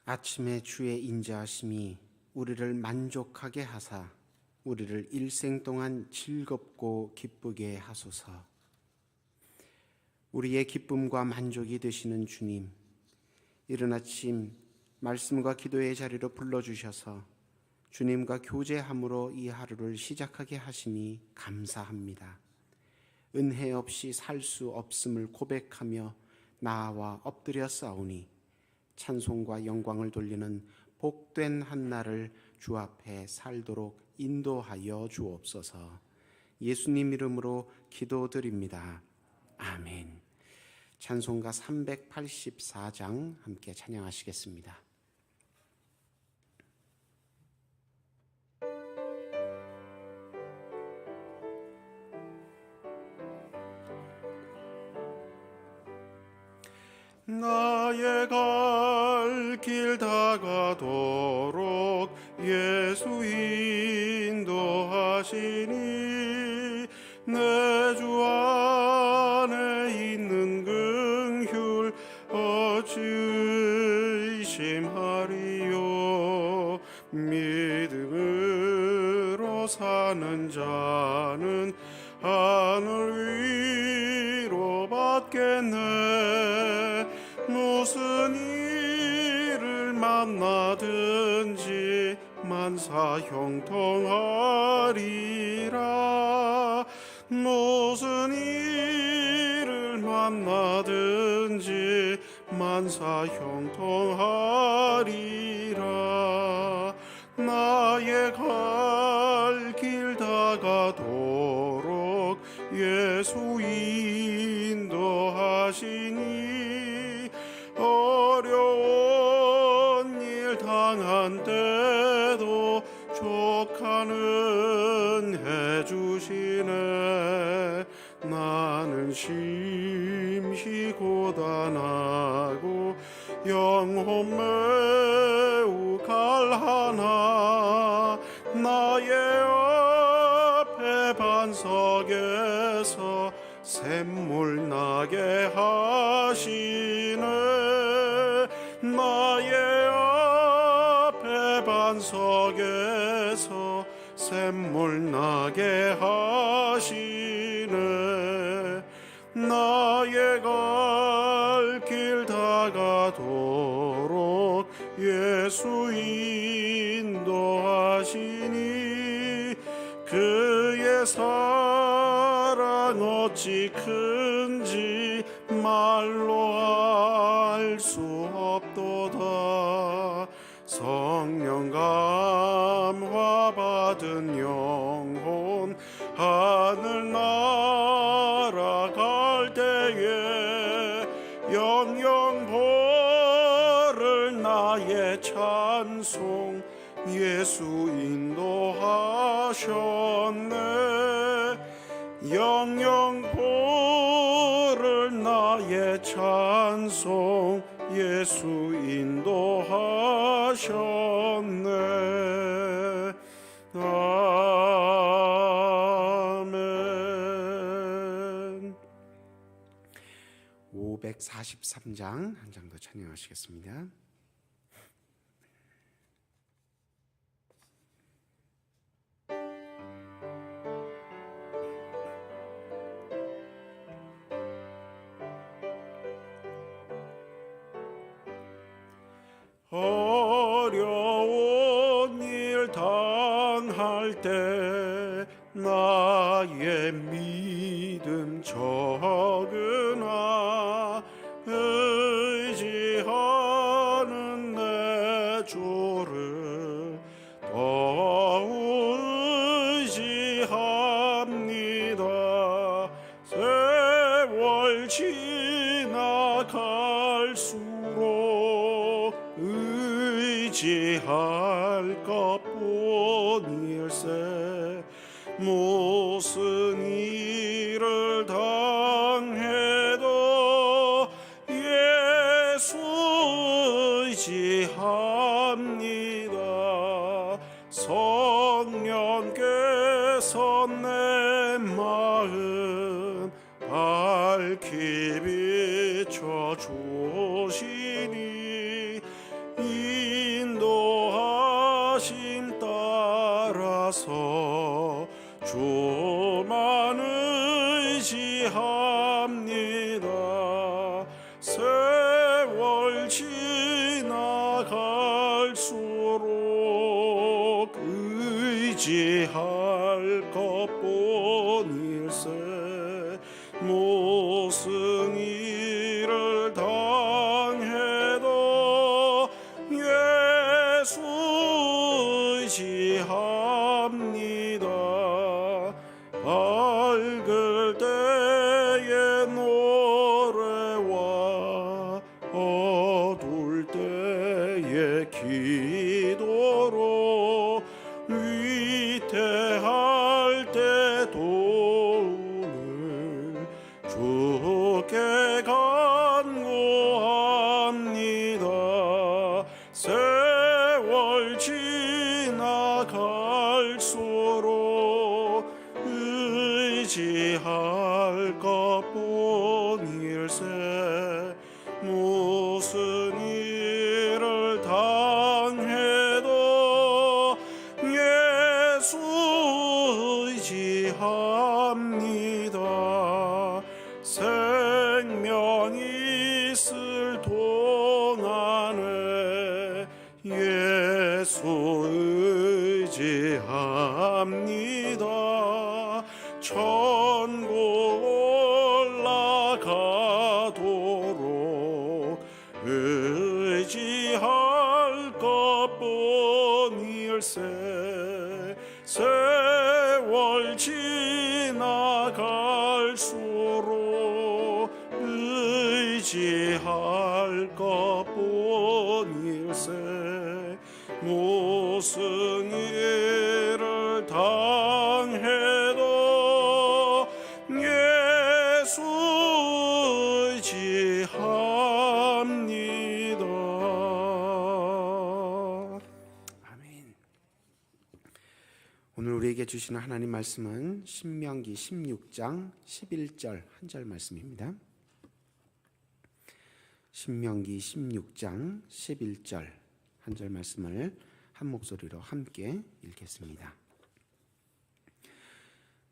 아침에 주의 인자하심이 우리를 만족하게 하사 우리를 일생 동안 즐겁고 기쁘게 하소서. 우리의 기쁨과 만족이 되시는 주님, 이른 아침 말씀과 기도의 자리로 불러주셔서 주님과 교제함으로 이 하루를 시작하게 하시니 감사합니다. 은혜 없이 살 수 없음을 고백하며 나와 엎드려 싸우니 찬송과 영광을 돌리는 복된 한날을 주 앞에 살도록 인도하여 주옵소서. 예수님 이름으로 기도드립니다. 아멘. 찬송가 384장 함께 찬양하시겠습니다. 나의 갈 길 다가도록 예수 인도하시니 내 주 안에 있는 긍휼 어찌 의심하리요. 믿음으로 사는 자는 하늘 위로 받겠네. 무슨 일을 만나든지 만사 형통하리라. 무슨 일을 만나든지 만사 형통하리라. 나의 갈 길 다가도록 예수 인도하시니 어려운 일 당한 때도 족하는 해주시네. 나는 심히 고단하고 영혼 매우 갈하나 나의 앞에 반석에서 샘물 나게 하시네. 나의 앞에 반석에서 샘물 나게 하시네. 나의 갈 길 다가도록 예수 인도하시니 그의 사랑 어찌 큰지 말로 알 수 없도다. 성령 감화 받은 영혼 하늘 날아갈 때에 영영 보를 나의 찬송 예수 인도하셨네. 영영 보를 나의 찬송 예수 인도하셨네. 아멘. 543장 한 장 더 찬양하시겠습니다. 어려운 일 당할 때 나의 믿음 적으나 의지하는 내 주를 더욱 의지합니다. 세월 지나갈수록 의지할 것뿐일세. 무슨 일을 당해도 예수 의지합니다. 성령께서 내 마음 밝히 비춰주시니 이 지나갈수록 의지할 것뿐일세. 무슨 일을 당해도 예수 의지합니다. 밝을 때의 노래와 어두울 때의 기도로 위태할 때 도움을 주께 간구합니다. 세월 지나갈수록 의지할 것뿐일세. 무슨 일을 당해도 예수 의지합니다. 생명 있을 동안에 예수 의지합니다. 천국 올라가도록 의지할 것뿐일세. 세월 지나갈수록 의지할 것뿐일세. 무슨 일을 당해도 예수 의지합니다. 아멘. 오늘 우리에게 주시는 하나님 말씀은 신명기 16장 11절 한 절 말씀입니다. 신명기 16장 11절 한 절 말씀을 한 목소리로 함께 읽겠습니다.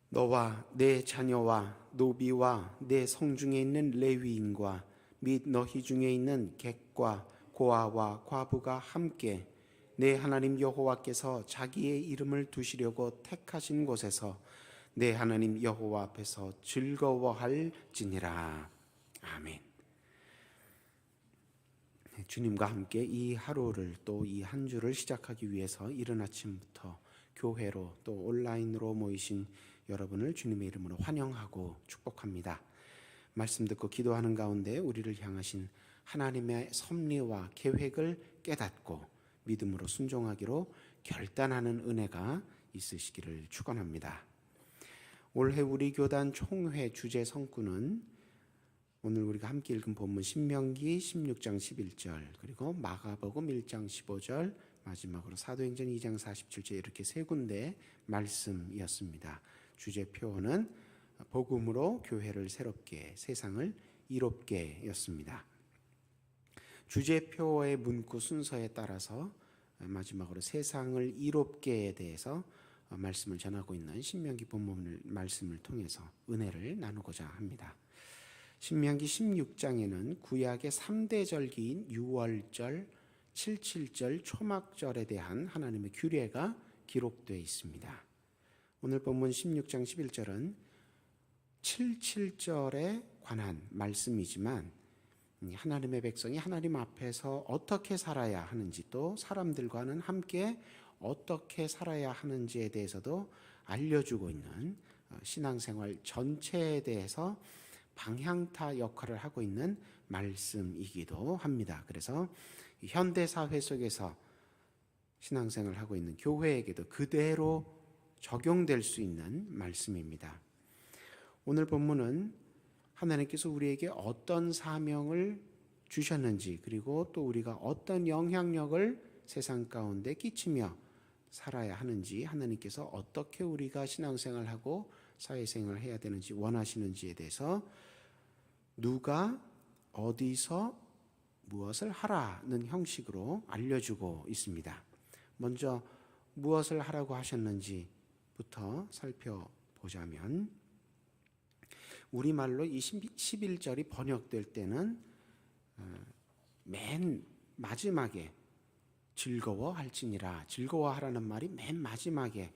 너와 내 자녀와 노비와 내 성중에 있는 레위인과 및 너희 중에 있는 객과 고아와 과부가 함께 내 하나님 여호와께서 자기의 이름을 두시려고 택하신 곳에서 내 하나님 여호와 앞에서 즐거워할지니라. 아멘. 주님과 함께 이 하루를 또 이 한 주를 시작하기 위해서 이른 아침부터 교회로 또 온라인으로 모이신 여러분을 주님의 이름으로 환영하고 축복합니다. 말씀 듣고 기도하는 가운데 우리를 향하신 하나님의 섭리와 계획을 깨닫고 믿음으로 순종하기로 결단하는 은혜가 있으시기를 축원합니다. 올해 우리 교단 총회 주제 성구는 오늘 우리가 함께 읽은 본문 신명기 16장 11절 그리고 마가복음 1장 15절 마지막으로 사도행전 2장 47절 이렇게 세 군데 말씀이었습니다. 주제 표어는 복음으로 교회를 새롭게 세상을 이롭게 였습니다. 주제 표어의 문구 순서에 따라서 마지막으로 세상을 이롭게에 대해서 말씀을 전하고 있는 신명기 본문 말씀을 통해서 은혜를 나누고자 합니다. 신명기 16장에는 구약의 3대 절기인 유월절, 칠칠절, 초막절에 대한 하나님의 규례가 기록되어 있습니다. 오늘 본문 16장 11절은 칠칠절에 관한 말씀이지만 하나님의 백성이 하나님 앞에서 어떻게 살아야 하는지 또 사람들과는 함께 어떻게 살아야 하는지에 대해서도 알려주고 있는 신앙생활 전체에 대해서 방향타 역할을 하고 있는 말씀이기도 합니다. 그래서 현대사회 속에서 신앙생활을 하고 있는 교회에게도 그대로 적용될 수 있는 말씀입니다. 오늘 본문은 하나님께서 우리에게 어떤 사명을 주셨는지 그리고 또 우리가 어떤 영향력을 세상 가운데 끼치며 살아야 하는지 하나님께서 어떻게 우리가 신앙생활하고 사회생활을 해야 되는지 원하시는지에 대해서 누가 어디서 무엇을 하라는 형식으로 알려주고 있습니다. 먼저 무엇을 하라고 하셨는지부터 살펴보자면 우리말로 이 11절이 번역될 때는 맨 마지막에 즐거워할지니라, 즐거워하라는 말이 맨 마지막에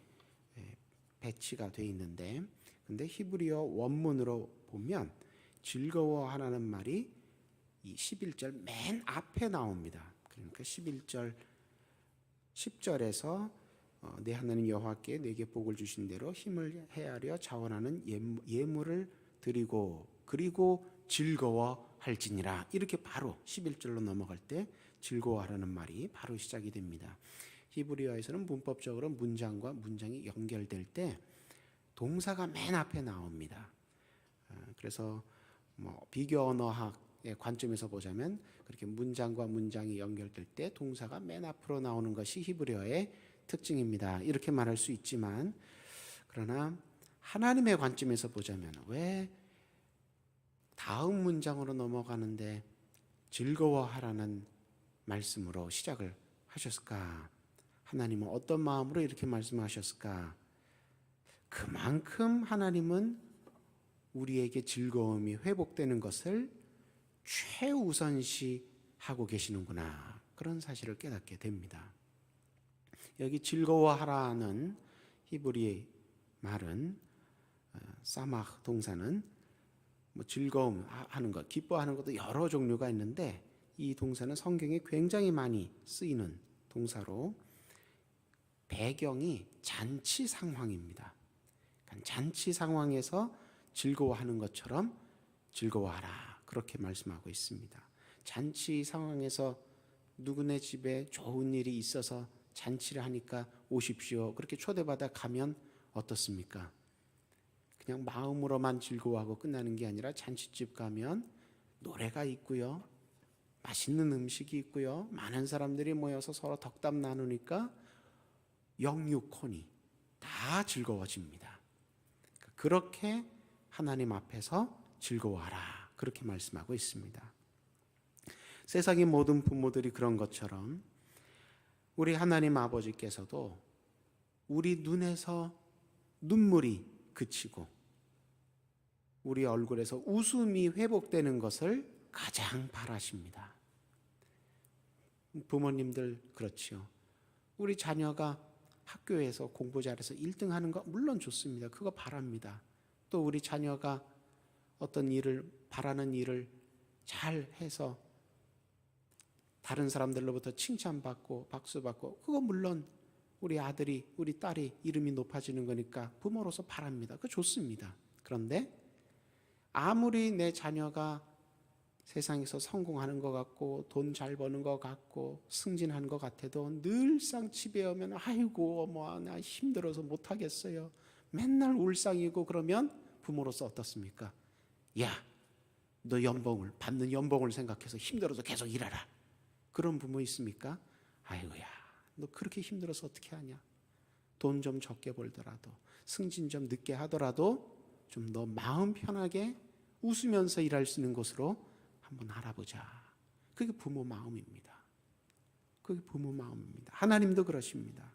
배치가 돼 있는데, 근데 히브리어 원문으로 보면 즐거워하라는 말이 이 11절 맨 앞에 나옵니다. 그러니까 11절 10절에서 내 하나님 여호와께 내게 복을 주신 대로 힘을 헤아려 자원하는 예물을 드리고 그리고 즐거워할지니라, 이렇게 바로 11절로 넘어갈 때 즐거워하라는 말이 바로 시작이 됩니다. 히브리어에서는 문법적으로 문장과 문장이 연결될 때 동사가 맨 앞에 나옵니다. 그래서 비교 언어학의 관점에서 보자면 그렇게 문장과 문장이 연결될 때 동사가 맨 앞으로 나오는 것이 히브리어의 특징입니다. 이렇게 말할 수 있지만, 그러나 하나님의 관점에서 보자면 왜 다음 문장으로 넘어가는데 즐거워하라는 말씀으로 시작을 하셨을까? 하나님은 어떤 마음으로 이렇게 말씀하셨을까? 그만큼 하나님은 우리에게 즐거움이 회복되는 것을 최우선시하고 계시는구나, 그런 사실을 깨닫게 됩니다. 여기 즐거워하라는 히브리 말은 사마흐 동사는 즐거움 하는 것, 기뻐하는 것도 여러 종류가 있는데 이 동사는 성경에 굉장히 많이 쓰이는 동사로 배경이 잔치 상황입니다. 그러니까 잔치 상황에서 즐거워하는 것처럼 즐거워하라, 그렇게 말씀하고 있습니다. 잔치 상황에서 누구네 집에 좋은 일이 있어서 잔치를 하니까 오십시오, 그렇게 초대받아 가면 어떻습니까? 그냥 마음으로만 즐거워하고 끝나는 게 아니라 잔치집 가면 노래가 있고요, 맛있는 음식이 있고요, 많은 사람들이 모여서 서로 덕담 나누니까 영육혼이 다 즐거워집니다. 그렇게 하나님 앞에서 즐거워하라, 그렇게 말씀하고 있습니다. 세상의 모든 부모들이 그런 것처럼 우리 하나님 아버지께서도 우리 눈에서 눈물이 그치고 우리 얼굴에서 웃음이 회복되는 것을 가장 바라십니다. 부모님들 그렇지요. 우리 자녀가 학교에서 공부 잘해서 1등 하는 거 물론 좋습니다. 그거 바랍니다. 또 우리 자녀가 어떤 일을, 바라는 일을 잘 해서 다른 사람들로부터 칭찬받고 박수받고, 그거 물론 우리 아들이, 우리 딸이 이름이 높아지는 거니까 부모로서 바랍니다. 그거 좋습니다. 그런데 아무리 내 자녀가 세상에서 성공하는 것 같고 돈 잘 버는 것 같고 승진한 것 같아도 늘상 집에 오면 아이고 나 힘들어서 못하겠어요, 맨날 울상이고, 그러면 부모로서 어떻습니까? 야, 너 연봉을, 받는 연봉을 생각해서 힘들어서 계속 일하라, 그런 부모 있습니까? 아이고야, 너 그렇게 힘들어서 어떻게 하냐, 돈 좀 적게 벌더라도 승진 좀 늦게 하더라도 좀 너 마음 편하게 웃으면서 일할 수 있는 곳으로 한번 알아보자. 그게 부모 마음입니다. 그게 부모 마음입니다. 하나님도 그러십니다.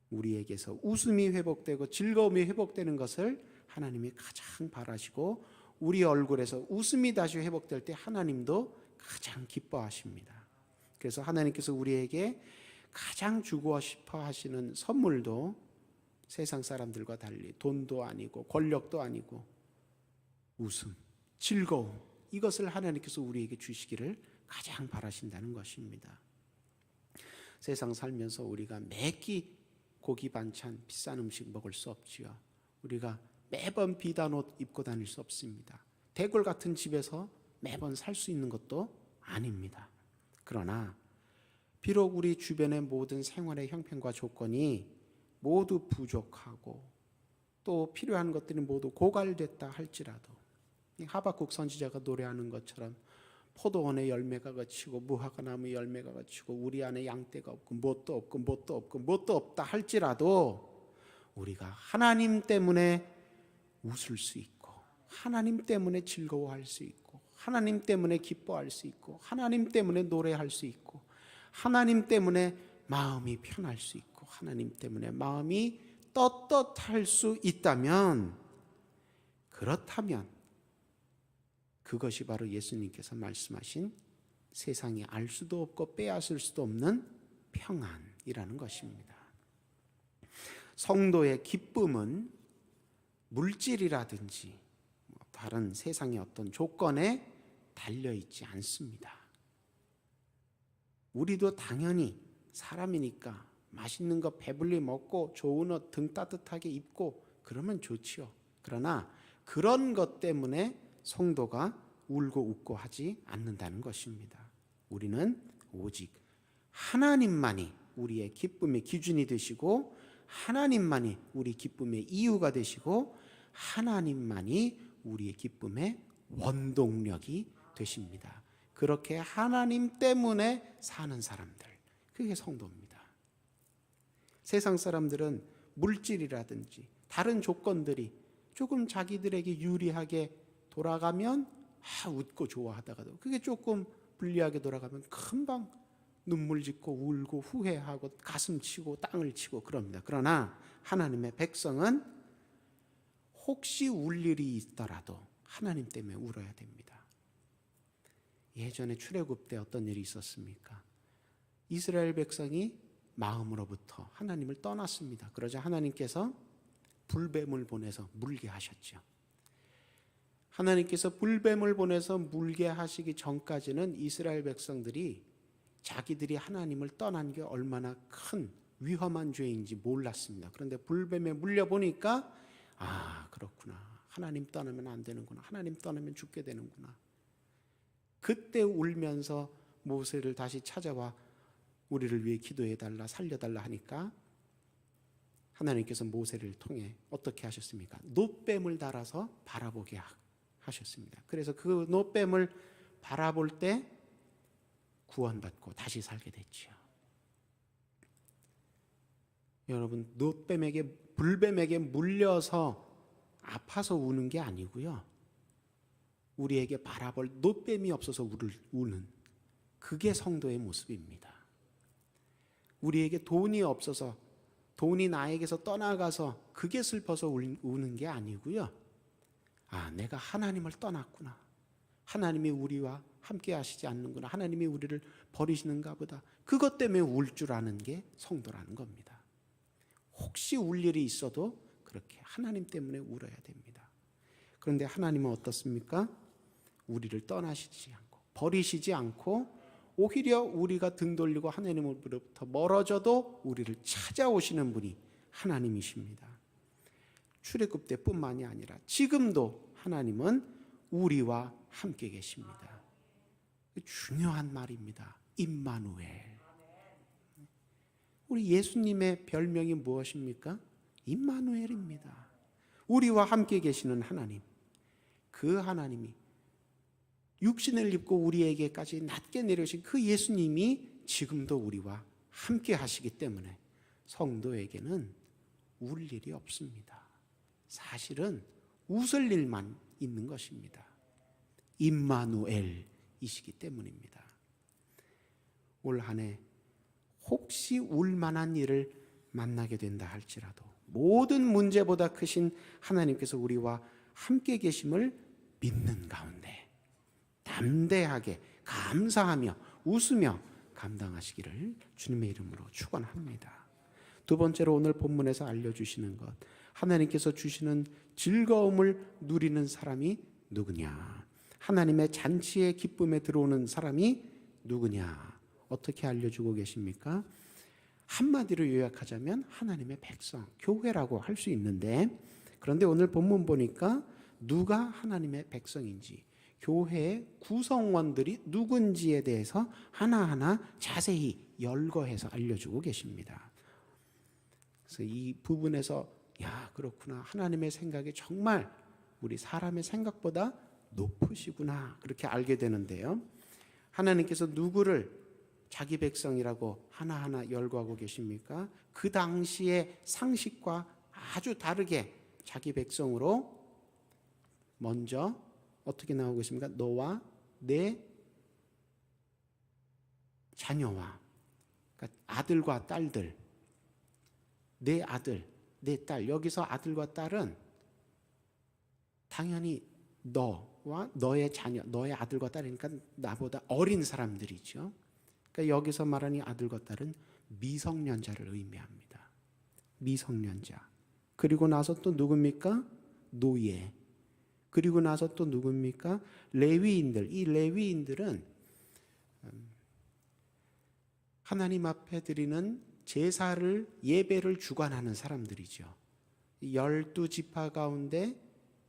우리에게서 웃음이 회복되고 즐거움이 회복되는 것을 하나님이 가장 바라시고, 우리 얼굴에서 웃음이 다시 회복될 때 하나님도 가장 기뻐하십니다. 그래서 하나님께서 우리에게 가장 주고 싶어 하시는 선물도 세상 사람들과 달리 돈도 아니고 권력도 아니고 웃음, 즐거움, 이것을 하나님께서 우리에게 주시기를 가장 바라신다는 것입니다. 세상 살면서 우리가 매끼 고기 반찬, 비싼 음식 먹을 수 없지요. 우리가 매번 비단 옷 입고 다닐 수 없습니다. 대궐 같은 집에서 매번 살 수 있는 것도 아닙니다. 그러나 비록 우리 주변의 모든 생활의 형편과 조건이 모두 부족하고 또 필요한 것들이 모두 고갈됐다 할지라도, 하박국 선지자가 노래하는 것처럼 포도원의 열매가 그치고 무화과나무 열매가 그치고 우리 안에 양떼가 없고 뭣도 없고 뭣도 없고 뭣도 없다 할지라도 우리가 하나님 때문에 웃을 수 있고 하나님 때문에 즐거워할 수 있고 하나님 때문에 기뻐할 수 있고 하나님 때문에 노래할 수 있고 하나님 때문에 마음이 편할 수 있고 하나님 때문에 마음이 떳떳할 수 있다면, 그렇다면 그것이 바로 예수님께서 말씀하신 세상이 알 수도 없고 빼앗을 수도 없는 평안이라는 것입니다. 성도의 기쁨은 물질이라든지 다른 세상의 어떤 조건에 달려있지 않습니다. 우리도 당연히 사람이니까 맛있는 거 배불리 먹고 좋은 옷 등 따뜻하게 입고 그러면 좋지요. 그러나 그런 것 때문에 성도가 울고 웃고 하지 않는다는 것입니다. 우리는 오직 하나님만이 우리의 기쁨의 기준이 되시고 하나님만이 우리 기쁨의 이유가 되시고 하나님만이 우리의 기쁨의 원동력이 되십니다. 그렇게 하나님 때문에 사는 사람들, 그게 성도입니다. 세상 사람들은 물질이라든지 다른 조건들이 조금 자기들에게 유리하게 돌아가면 웃고 좋아하다가도 그게 조금 불리하게 돌아가면 금방 눈물 짓고 울고 후회하고 가슴 치고 땅을 치고 그럽니다. 그러나 하나님의 백성은 혹시 울 일이 있더라도 하나님 때문에 울어야 됩니다. 예전에 출애굽 때 어떤 일이 있었습니까? 이스라엘 백성이 마음으로부터 하나님을 떠났습니다. 그러자 하나님께서 불뱀을 보내서 물게 하셨죠. 하나님께서 불뱀을 보내서 물게 하시기 전까지는 이스라엘 백성들이 자기들이 하나님을 떠난 게 얼마나 큰 위험한 죄인지 몰랐습니다. 그런데 불뱀에 물려보니까 그렇구나. 하나님 떠나면 안 되는구나. 하나님 떠나면 죽게 되는구나. 그때 울면서 모세를 다시 찾아와 우리를 위해 기도해달라, 살려달라 하니까 하나님께서 모세를 통해 어떻게 하셨습니까? 놋뱀을 달아서 바라보게 하셨습니다. 그래서 그 놋뱀을 바라볼 때 구원받고 다시 살게 됐죠. 여러분, 불뱀에게 물려서 아파서 우는 게 아니고요. 우리에게 바라볼 놋뱀이 없어서 우는 그게 성도의 모습입니다. 우리에게 돈이 없어서 돈이 나에게서 떠나가서 그게 슬퍼서 우는 게 아니고요. 내가 하나님을 떠났구나. 하나님이 우리와 함께 하시지 않는구나. 하나님이 우리를 버리시는가 보다. 그것 때문에 울 줄 아는 게 성도라는 겁니다. 혹시 울 일이 있어도 그렇게 하나님 때문에 울어야 됩니다. 그런데 하나님은 어떻습니까? 우리를 떠나시지 않고 버리시지 않고 오히려 우리가 등 돌리고 하나님으로부터 멀어져도 우리를 찾아오시는 분이 하나님이십니다. 출애굽 때뿐만이 아니라 지금도 하나님은 우리와 함께 계십니다. 중요한 말입니다. 임마누엘. 우리 예수님의 별명이 무엇입니까? 임마누엘입니다. 우리와 함께 계시는 하나님. 그 하나님이 육신을 입고 우리에게까지 낮게 내려오신 그 예수님이 지금도 우리와 함께 하시기 때문에 성도에게는 울 일이 없습니다. 사실은 웃을 일만 있는 것입니다. 임마누엘이시기 때문입니다. 올 한 해 혹시 울만한 일을 만나게 된다 할지라도 모든 문제보다 크신 하나님께서 우리와 함께 계심을 믿는 가운데 담대하게 감사하며 웃으며 감당하시기를 주님의 이름으로 축원합니다. 두 번째로 오늘 본문에서 알려주시는 것, 하나님께서 주시는 즐거움을 누리는 사람이 누구냐? 하나님의 잔치의 기쁨에 들어오는 사람이 누구냐? 어떻게 알려주고 계십니까? 한마디로 요약하자면 하나님의 백성, 교회라고 할 수 있는데, 그런데 오늘 본문 보니까 누가 하나님의 백성인지, 교회의 구성원들이 누군지에 대해서 하나하나 자세히 열거해서 알려주고 계십니다. 그래서 이 부분에서 그렇구나. 하나님의 생각이 정말 우리 사람의 생각보다 높으시구나. 그렇게 알게 되는데요. 하나님께서 누구를 자기 백성이라고 하나하나 열거하고 계십니까? 그 당시의 상식과 아주 다르게 자기 백성으로 먼저 어떻게 나오고 있습니까? 너와 내 자녀와, 그러니까 아들과 딸들, 내 아들, 내 딸. 여기서 아들과 딸은 당연히 너, 너의 자녀, 너의 아들과 딸이니까 나보다 어린 사람들이죠. 그러니까 여기서 말하는 아들과 딸은 미성년자를 의미합니다. 미성년자. 그리고 나서 또 누굽니까? 노예. 그리고 나서 또 누굽니까? 레위인들. 이 레위인들은 하나님 앞에 드리는 제사를, 예배를 주관하는 사람들이죠. 12지파 가운데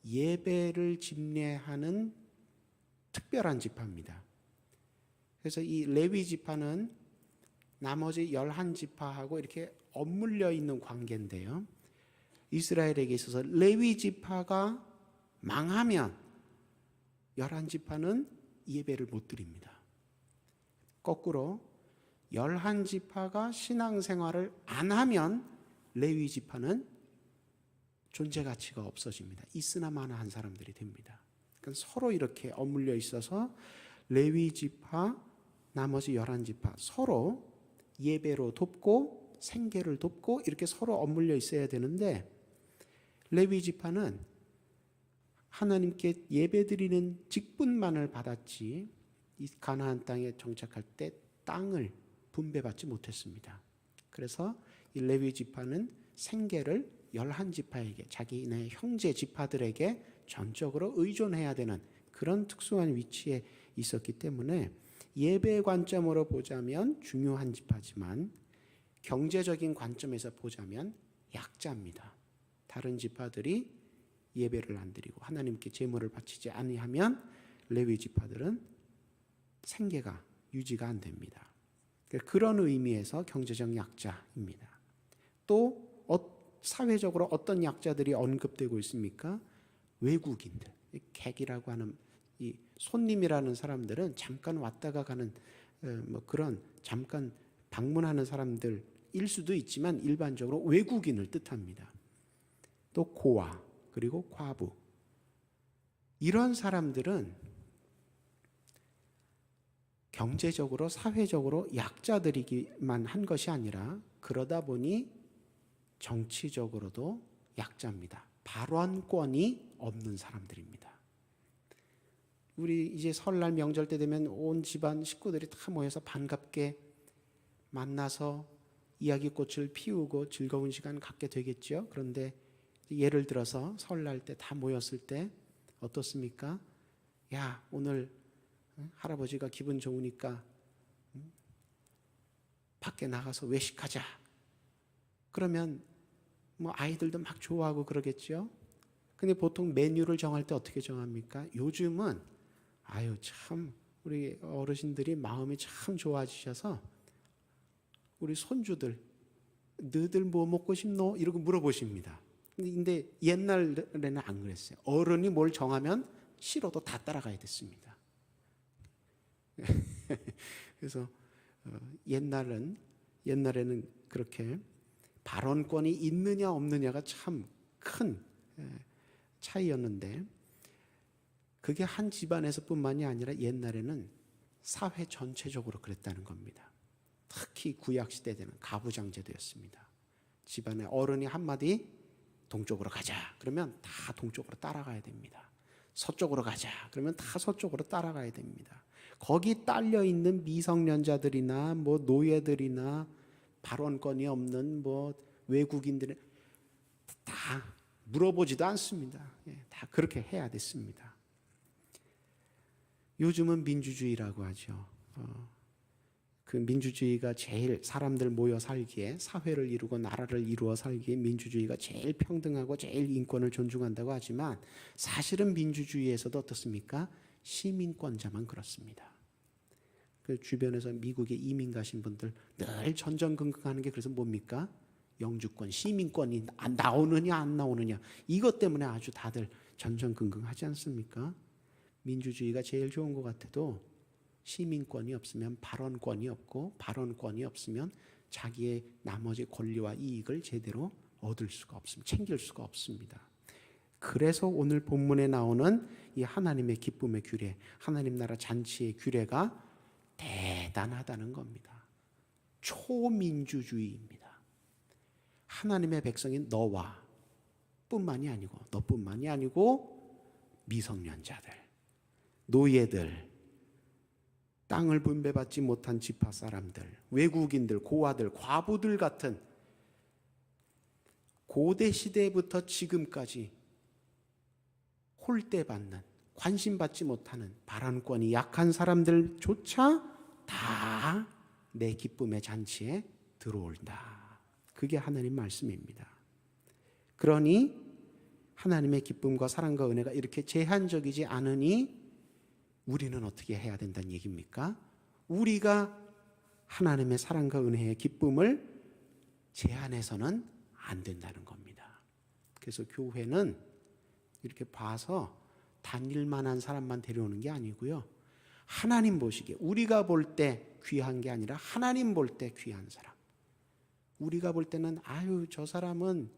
예배를 집례하는 특별한 지파입니다. 그래서 이 레위 지파는 나머지 11지파하고 이렇게 엇물려 있는 관계인데요. 이스라엘에게 있어서 레위 지파가 망하면 11지파는 예배를 못 드립니다. 거꾸로 11지파가 신앙생활을 안 하면 레위 지파는 존재 가치가 없어집니다. 있으나 마나한 사람들이 됩니다. 그러니까 서로 이렇게 엇물려 있어서 레위 지파, 나머지 11지파 서로 예배로 돕고 생계를 돕고 이렇게 서로 엇물려 있어야 되는데, 레위 지파는 하나님께 예배드리는 직분만을 받았지 이 가나안 땅에 정착할 때 땅을 분배받지 못했습니다. 그래서 이 레위 지파는 생계를 11지파에게, 자기네 형제 지파들에게 전적으로 의존해야 되는 그런 특수한 위치에 있었기 때문에 예배 관점으로 보자면 중요한 지파지만 경제적인 관점에서 보자면 약자입니다. 다른 지파들이 예배를 안 드리고 하나님께 제물을 바치지 아니하면 레위 지파들은 생계가 유지가 안 됩니다. 그런 의미에서 경제적 약자입니다. 또 사회적으로 어떤 약자들이 언급되고 있습니까? 외국인들, 객이라고 하는 이 손님이라는 사람들은 잠깐 왔다가 가는 뭐 그런 잠깐 방문하는 사람들일 수도 있지만 일반적으로 외국인을 뜻합니다. 또 고아, 그리고 과부, 이런 사람들은 경제적으로 사회적으로 약자들이기만 한 것이 아니라 그러다 보니 정치적으로도 약자입니다. 발언권이 없는 사람들입니다. 우리 이제 설날 명절 때 되면 온 집안 식구들이 다 모여서 반갑게 만나서 이야기꽃을 피우고 즐거운 시간 갖게 되겠죠. 그런데 예를 들어서 설날 때 다 모였을 때 어떻습니까? 야, 오늘 할아버지가 기분 좋으니까 밖에 나가서 외식하자. 그러면 뭐 아이들도 막 좋아하고 그러겠죠. 근데 보통 메뉴를 정할 때 어떻게 정합니까? 요즘은 아유 참 우리 어르신들이 마음이 참 좋아지셔서 우리 손주들 너희들 뭐 먹고 싶노? 이러고 물어보십니다. 근데 옛날에는 안 그랬어요. 어른이 뭘 정하면 싫어도 다 따라가야 됐습니다. 그래서 옛날에는 그렇게 발언권이 있느냐 없느냐가 참 큰 차이였는데, 그게 한 집안에서뿐만이 아니라 옛날에는 사회 전체적으로 그랬다는 겁니다. 특히 구약시대 때는 가부장제도였습니다. 집안에 어른이 한마디 동쪽으로 가자 그러면 다 동쪽으로 따라가야 됩니다. 서쪽으로 가자 그러면 다 서쪽으로 따라가야 됩니다. 거기 딸려 있는 미성년자들이나 뭐 노예들이나 발언권이 없는 뭐 외국인들은 다 물어보지도 않습니다. 다 그렇게 해야 됐습니다. 요즘은 민주주의라고 하죠. 그 민주주의가 제일 사람들 모여 살기에, 사회를 이루고 나라를 이루어 살기에 민주주의가 제일 평등하고 제일 인권을 존중한다고 하지만 사실은 민주주의에서도 어떻습니까? 시민권자만 그렇습니다. 그 주변에서 미국에 이민 가신 분들 늘 전전긍긍하는 게 그래서 뭡니까? 영주권, 시민권이 나오느냐 안 나오느냐, 이것 때문에 아주 다들 전전긍긍하지 않습니까? 민주주의가 제일 좋은 것 같아도 시민권이 없으면 발언권이 없고, 발언권이 없으면 자기의 나머지 권리와 이익을 제대로 얻을 수가 없습니다. 챙길 수가 없습니다. 그래서 오늘 본문에 나오는 이 하나님의 기쁨의 규례, 하나님 나라 잔치의 규례가 대단하다는 겁니다. 초민주주의입니다. 하나님의 백성인 너와 뿐만이 아니고, 너뿐만이 아니고 미성년자들, 노예들, 땅을 분배받지 못한 지파 사람들, 외국인들, 고아들, 과부들 같은 고대 시대부터 지금까지 홀대받는, 관심받지 못하는 발언권이 약한 사람들조차 다 내 기쁨의 잔치에 들어온다. 그게 하나님 말씀입니다. 그러니 하나님의 기쁨과 사랑과 은혜가 이렇게 제한적이지 않으니 우리는 어떻게 해야 된다는 얘기입니까? 우리가 하나님의 사랑과 은혜의 기쁨을 제한해서는 안 된다는 겁니다. 그래서 교회는 이렇게 봐서 다닐 만한 사람만 데려오는 게 아니고요. 하나님 보시기에 우리가 볼 때 귀한 게 아니라 하나님 볼 때 귀한 사람. 우리가 볼 때는 아유 저 사람은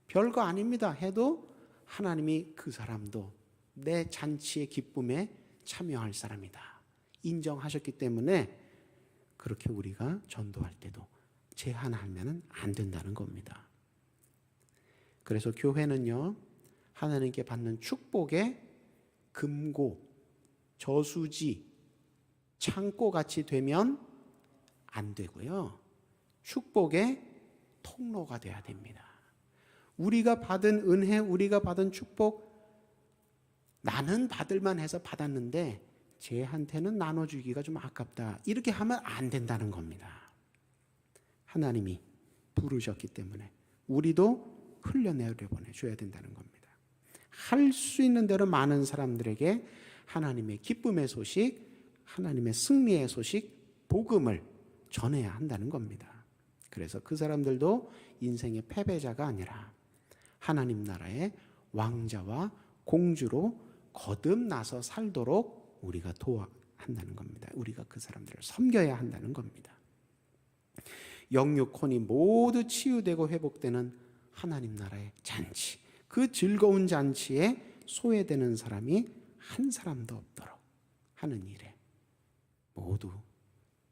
별거 아닙니다 해도 하나님이 그 사람도 내 잔치의 기쁨에 참여할 사람이다 인정하셨기 때문에 그렇게 우리가 전도할 때도 제한하면 안 된다는 겁니다. 그래서 교회는요 하나님께 받는 축복의 금고, 저수지, 창고같이 되면 안 되고요. 축복의 통로가 돼야 됩니다. 우리가 받은 은혜, 우리가 받은 축복 나는 받을만 해서 받았는데 쟤한테는 나눠주기가 좀 아깝다. 이렇게 하면 안 된다는 겁니다. 하나님이 부르셨기 때문에 우리도 흘려내려 보내줘야 된다는 겁니다. 할 수 있는 대로 많은 사람들에게 하나님의 기쁨의 소식, 하나님의 승리의 소식, 복음을 전해야 한다는 겁니다. 그래서 그 사람들도 인생의 패배자가 아니라 하나님 나라의 왕자와 공주로 거듭나서 살도록 우리가 도와야 한다는 겁니다. 우리가 그 사람들을 섬겨야 한다는 겁니다. 영육혼이 모두 치유되고 회복되는 하나님 나라의 잔치, 그 즐거운 잔치에 소외되는 사람이 한 사람도 없도록 하는 일에 모두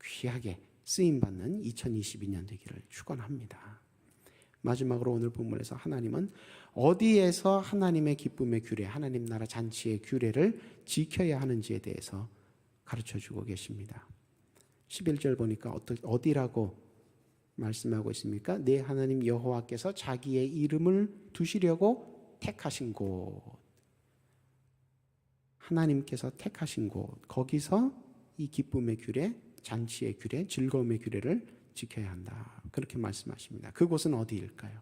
귀하게 쓰임받는 2022년 되기를 축원합니다. 마지막으로 오늘 본문에서 하나님은 어디에서 하나님의 기쁨의 규례, 하나님 나라 잔치의 규례를 지켜야 하는지에 대해서 가르쳐주고 계십니다. 11절 보니까 어디라고 말씀하고 있습니까? 내 하나님 여호와께서 자기의 이름을 두시려고 택하신 곳, 하나님께서 택하신 곳, 거기서 이 기쁨의 규례, 잔치의 규례, 즐거움의 규례를 지켜야 한다. 그렇게 말씀하십니다. 그곳은 어디일까요?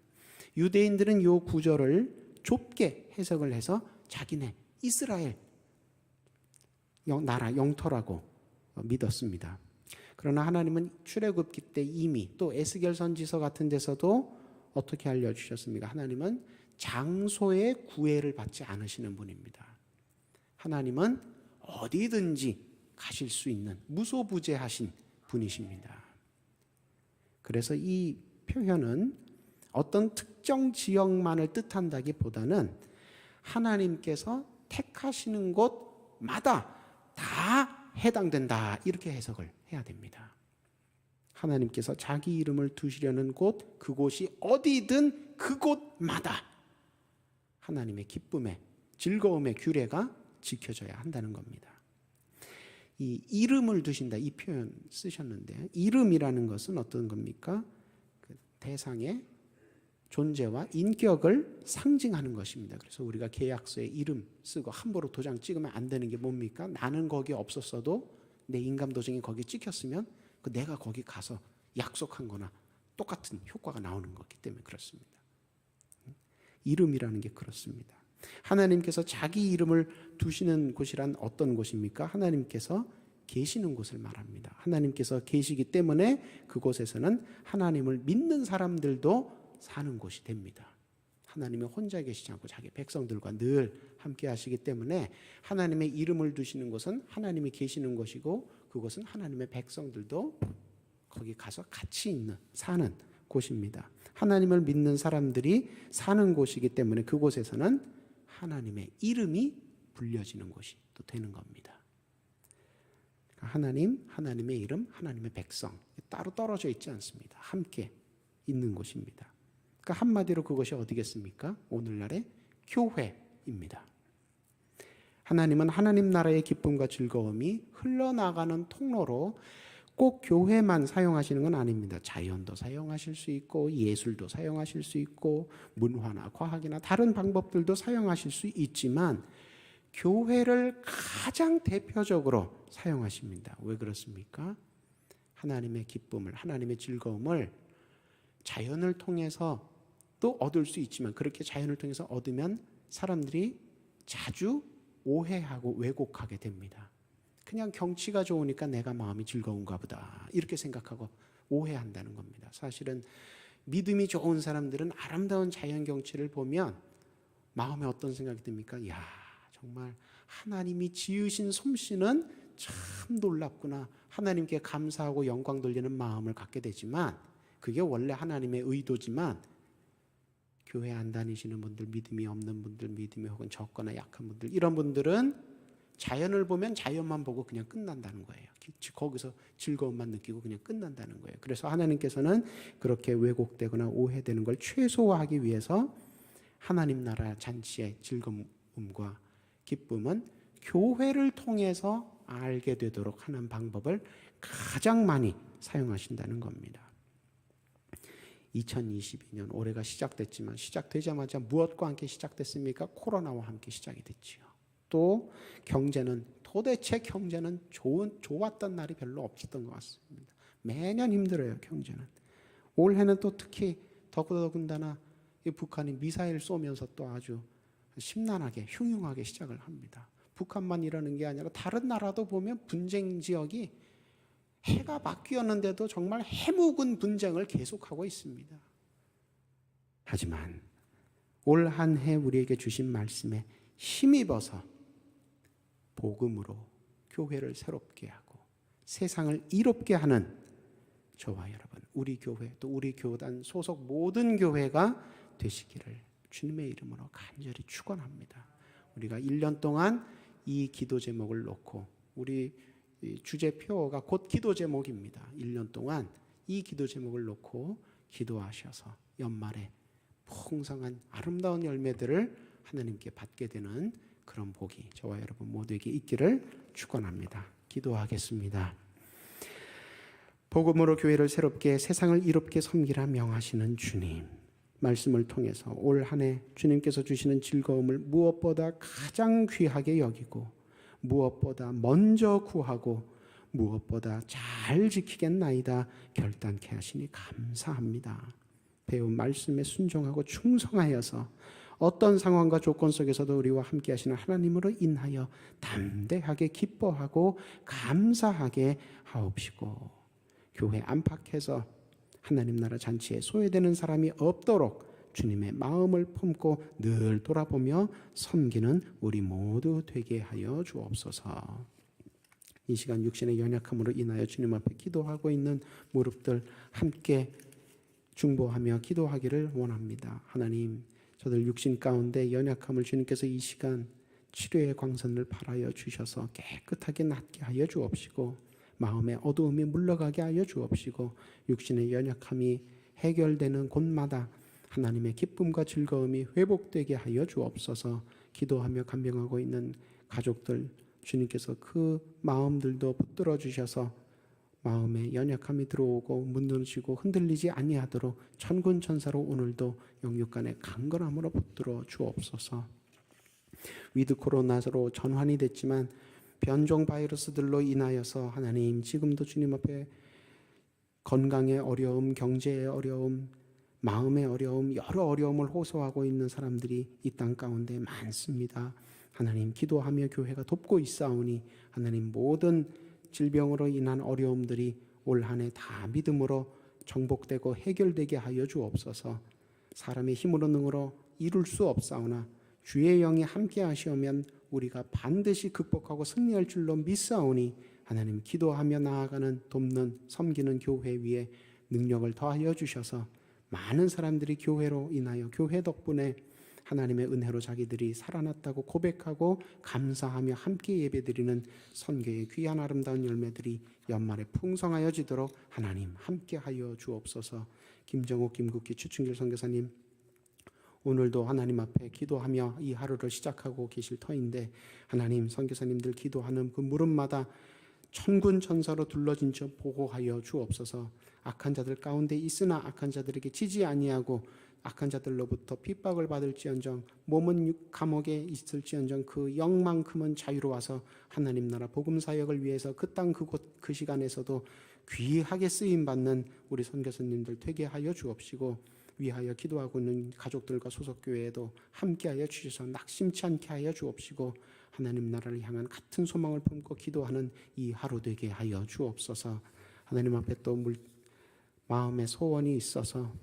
유대인들은 이 구절을 좁게 해석을 해서 자기네 이스라엘 나라 영토라고 믿었습니다. 그러나 하나님은 출애굽기 때 이미 또 에스겔 선지서 같은 데서도 어떻게 알려주셨습니까? 하나님은 장소의 구애를 받지 않으시는 분입니다. 하나님은 어디든지 가실 수 있는 무소부재하신 분이십니다. 그래서 이 표현은 어떤 특정 지역만을 뜻한다기보다는 하나님께서 택하시는 곳마다 다 해당된다 이렇게 해석을 해야 됩니다. 하나님께서 자기 이름을 두시려는 곳, 그곳이 어디든 그곳마다 하나님의 기쁨의 즐거움의 규례가 지켜져야 한다는 겁니다. 이 이름을 두신다 이 표현 쓰셨는데 이름이라는 것은 어떤 겁니까? 그 대상의 존재와 인격을 상징하는 것입니다. 그래서 우리가 계약서에 이름 쓰고 함부로 도장 찍으면 안 되는 게 뭡니까? 나는 거기에 없었어도 내 인감 도장이 거기에 찍혔으면 그 내가 거기 가서 약속한 거나 똑같은 효과가 나오는 거기 때문에 그렇습니다. 이름이라는 게 그렇습니다. 하나님께서 자기 이름을 두시는 곳이란 어떤 곳입니까? 하나님께서 계시는 곳을 말합니다. 하나님께서 계시기 때문에 그곳에서는 하나님을 믿는 사람들도 사는 곳이 됩니다. 하나님은 혼자 계시지 않고 자기 백성들과 늘 함께 하시기 때문에 하나님의 이름을 두시는 곳은 하나님이 계시는 곳이고 그곳은 하나님의 백성들도 거기 가서 같이 있는 사는 곳입니다. 하나님을 믿는 사람들이 사는 곳이기 때문에 그곳에서는 하나님의 이름이 불려지는 곳이 또 되는 겁니다. 하나님, 하나님의 이름, 하나님의 백성 따로 떨어져 있지 않습니다. 함께 있는 곳입니다. 그러니까 한마디로 그것이 어디겠습니까? 오늘날의 교회입니다. 하나님은 하나님 나라의 기쁨과 즐거움이 흘러나가는 통로로 꼭 교회만 사용하시는 건 아닙니다. 자연도 사용하실 수 있고 예술도 사용하실 수 있고 문화나 과학이나 다른 방법들도 사용하실 수 있지만 교회를 가장 대표적으로 사용하십니다. 왜 그렇습니까? 하나님의 기쁨을, 하나님의 즐거움을 자연을 통해서 또 얻을 수 있지만 그렇게 자연을 통해서 얻으면 사람들이 자주 오해하고 왜곡하게 됩니다. 그냥 경치가 좋으니까 내가 마음이 즐거운가 보다 이렇게 생각하고 오해한다는 겁니다. 사실은 믿음이 좋은 사람들은 아름다운 자연 경치를 보면 마음에 어떤 생각이 듭니까? 야, 정말 하나님이 지으신 솜씨는 참 놀랍구나. 하나님께 감사하고 영광 돌리는 마음을 갖게 되지만 그게 원래 하나님의 의도지만 교회 안 다니시는 분들, 믿음이 없는 분들, 믿음이 혹은 적거나 약한 분들 이런 분들은 자연을 보면 자연만 보고 그냥 끝난다는 거예요. 거기서 즐거움만 느끼고 그냥 끝난다는 거예요. 그래서 하나님께서는 그렇게 왜곡되거나 오해되는 걸 최소화하기 위해서 하나님 나라 잔치의 즐거움과 기쁨은 교회를 통해서 알게 되도록 하는 방법을 가장 많이 사용하신다는 겁니다. 2022년 올해가 시작됐지만 시작되자마자 무엇과 함께 시작됐습니까? 코로나와 함께 시작이 됐지요. 또 경제는 도대체 경제는 좋았던 날이 별로 없었던 것 같습니다. 매년 힘들어요. 경제는. 올해는 또 특히 더군다나 북한이 미사일 쏘면서 또 아주 심란하게 흉흉하게 시작을 합니다. 북한만 이러는 게 아니라 다른 나라도 보면 분쟁 지역이 해가 바뀌었는데도 정말 해묵은 분쟁을 계속하고 있습니다. 하지만 올 한 해 우리에게 주신 말씀에 힘입어서 복음으로 교회를 새롭게 하고 세상을 이롭게 하는 저와 여러분, 우리 교회 또 우리 교단 소속 모든 교회가 되시기를 주님의 이름으로 간절히 축원합니다. 우리가 1년 동안 이 기도 제목을 놓고 우리 주제표가 곧 기도 제목입니다. 1년 동안 이 기도 제목을 놓고 기도하셔서 연말에 풍성한 아름다운 열매들을 하나님께 받게 되는 그런 복이 저와 여러분 모두에게 있기를 축원합니다. 기도하겠습니다. 복음으로 교회를 새롭게 세상을 이롭게 섬기라 명하시는 주님, 말씀을 통해서 올 한 해 주님께서 주시는 즐거움을 무엇보다 가장 귀하게 여기고 무엇보다 먼저 구하고 무엇보다 잘 지키겠나이다 결단케 하시니 감사합니다. 배운 말씀에 순종하고 충성하여서 어떤 상황과 조건 속에서도 우리와 함께 하시는 하나님으로 인하여 담대하게 기뻐하고 감사하게 하옵시고 교회 안팎에서 하나님 나라 잔치에 소외되는 사람이 없도록 주님의 마음을 품고 늘 돌아보며 섬기는 우리 모두 되게 하여 주옵소서. 이 시간 육신의 연약함으로 인하여 주님 앞에 기도하고 있는 무릎들 함께 중보하며 기도하기를 원합니다. 하나님, 저들 육신 가운데 연약함을 주님께서 이 시간 치료의 광선을 발하여 주셔서 깨끗하게 낫게 하여 주옵시고 마음의 어두움이 물러가게 하여 주옵시고 육신의 연약함이 해결되는 곳마다 하나님의 기쁨과 즐거움이 회복되게 하여 주옵소서. 기도하며 간병하고 있는 가족들 주님께서 그 마음들도 붙들어 주셔서 마음에 연약함이 들어오고 무너지고 흔들리지 아니하도록 천군 천사로 오늘도 영육간의 강건함으로 붙들어 주옵소서. 위드 코로나로 전환이 됐지만 변종 바이러스들로 인하여서 하나님 지금도 주님 앞에 건강의 어려움, 경제의 어려움, 마음의 어려움, 여러 어려움을 호소하고 있는 사람들이 이 땅 가운데 많습니다. 하나님 기도하며 교회가 돕고 있사오니 하나님 모든 질병으로 인한 어려움들이 올 한 해 다 믿음으로 정복되고 해결되게 하여 주옵소서. 사람의 힘으로 능으로 이룰 수 없사오나 주의 영이 함께 하시오면 우리가 반드시 극복하고 승리할 줄로 믿사오니 하나님 기도하며 나아가는 돕는 섬기는 교회 위에 능력을 더하여 주셔서 많은 사람들이 교회로 인하여 교회 덕분에 하나님의 은혜로 자기들이 살아났다고 고백하고 감사하며 함께 예배드리는 선교의 귀한 아름다운 열매들이 연말에 풍성하여지도록 하나님 함께하여 주옵소서. 김정욱, 김국기, 추충길 선교사님 오늘도 하나님 앞에 기도하며 이 하루를 시작하고 계실 터인데 하나님, 선교사님들 기도하는 그 물음마다 천군 천사로 둘러진 저 보호하여 주옵소서. 악한 자들 가운데 있으나 악한 자들에게 지지 아니하고 악한 자들로부터 핍박을 받을지언정 몸은 감옥에 있을지언정 그 영만큼은 자유로워서 하나님 나라 복음 사역을 위해서 그 땅 그곳 그 시간에서도 귀하게 쓰임 받는 우리 선교사님들 되게 하여 주옵시고, 위하여 기도하고 있는 가족들과 소속교회에도 함께하여 주셔서 낙심치 않게 하여 주옵시고, 하나님 나라를 향한 같은 소망을 품고 기도하는 이 하루 되게 하여 주옵소서. 하나님 앞에 또 마음의 소원이 있어서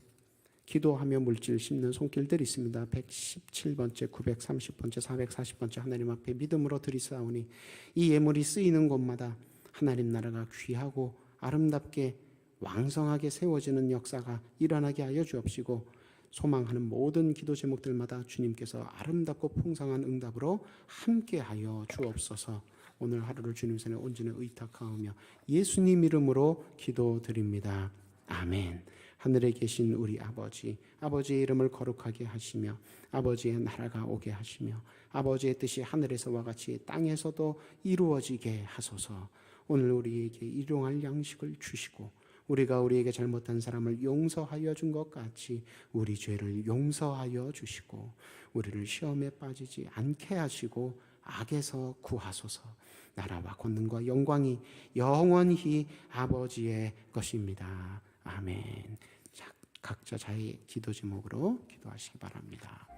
기도하며 물질 심는 손길들이 있습니다. 117번째, 930번째, 440번째 하나님 앞에 믿음으로 드리사오니 이 예물이 쓰이는 곳마다 하나님 나라가 귀하고 아름답게 왕성하게 세워지는 역사가 일어나게 하여 주옵시고, 소망하는 모든 기도 제목들마다 주님께서 아름답고 풍성한 응답으로 함께하여 주옵소서. 오늘 하루를 주님 손에 온전히 의탁하오며 예수님 이름으로 기도드립니다. 아멘. 하늘에 계신 우리 아버지, 아버지의 이름을 거룩하게 하시며 아버지의 나라가 오게 하시며 아버지의 뜻이 하늘에서와 같이 땅에서도 이루어지게 하소서. 오늘 우리에게 일용할 양식을 주시고 우리가 우리에게 잘못한 사람을 용서하여 준 것 같이 우리 죄를 용서하여 주시고 우리를 시험에 빠지지 않게 하시고 악에서 구하소서. 나라와 권능과 영광이 영원히 아버지의 것입니다. 아멘. 자, 각자 자의 기도 제목으로 기도하시기 바랍니다.